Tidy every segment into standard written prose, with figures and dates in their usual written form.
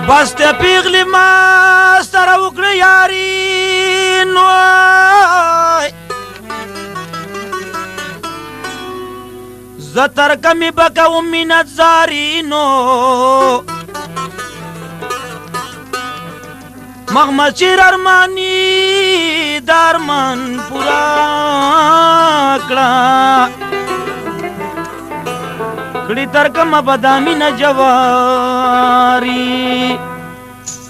بس ته پیغلی ما سره وکړه یاري نو زه تر کمې به کوم مینت زاري نو محمد شیر ارمانی د ارمان پورا کړه کړي تر کمه به دا مینه جواري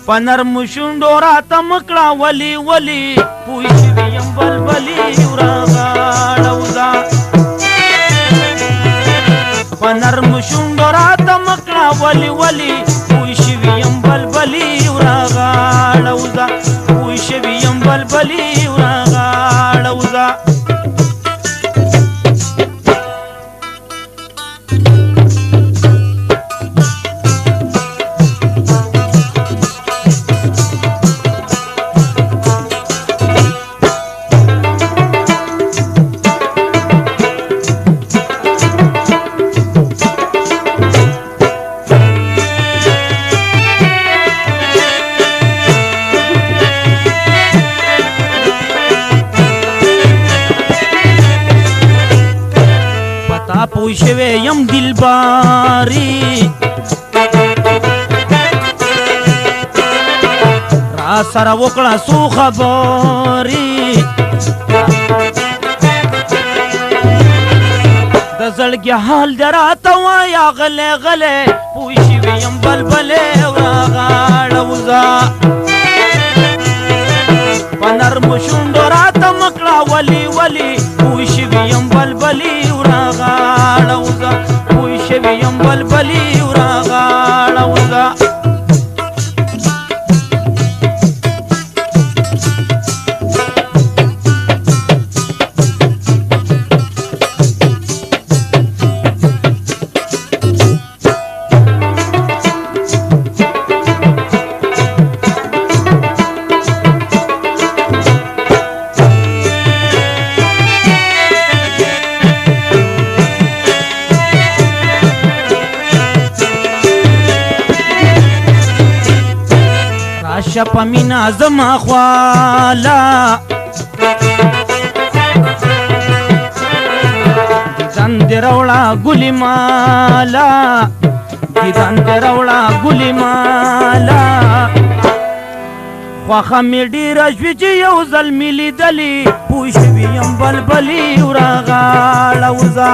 په نرمو شونډو راته مه کړه ولي ولي پوه شوي یم بلبلي ورغاړه وځه په نرمو شونډو راته مه کړه ولي ولي پوه شوي یم بلبلي ورغاړه وځه پوه شوي یم بلبلي ورغاړه وځه پوه شوی یم دلباري را سره وکړه څو خبرې د زړګي حال دې راته وایه غلی غلی پوه شوی یم بلبلې ورغاړه وځه په نرمو شونډو راته مه کړه ولي ولي پوه شوی یم بلبلې ورغاړه وځه پوه شوی یم بلبلې ورغاړه وځه شپ مینا زما خوالا دیدن دی روڑا گلی مالا دیدن دی روڑا گلی مالا خواخه می ډیره شوي چې یو ځل مې لیدلي پوه شوي یم بلبلي ورغاړه وځه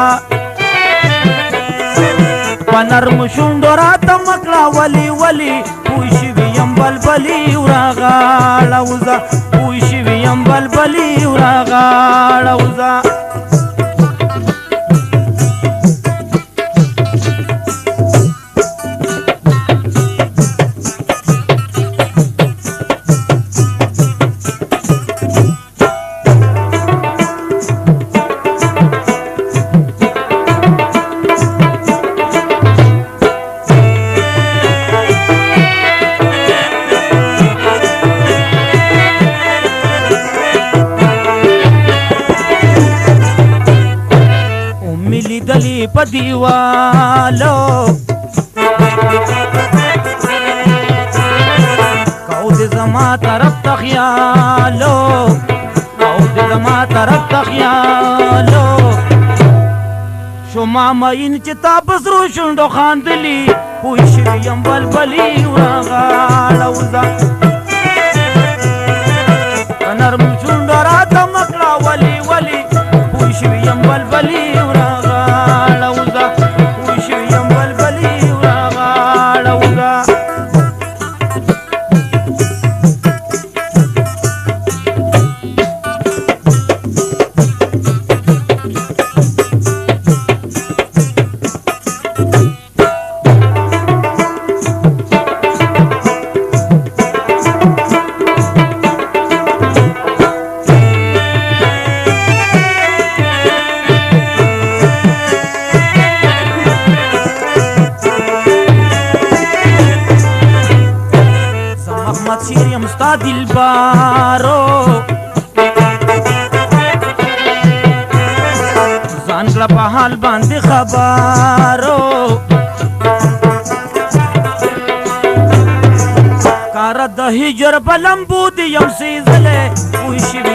په نرمو شونډو راته مه کړه ولي ولي پوه شوي یم بلبلي ورغاړه وځه پوه شوي یم بلبلي ورغاړه وځه دلی په دیوالو کو د زما طرف ته خیالو کو د زما طرف ته خیالو شما مین چې تا په سرو شونډو خاندلي پوه شوي یم بلبلي ورغاړه وځه په نرمو شونډو راته مه کړه ولي ولي پوه شوي یم بلبلي ستا دلبارو ځان کړه په حال باندې خبرو د هجر په لمبو د یم سېزلی پوه شوي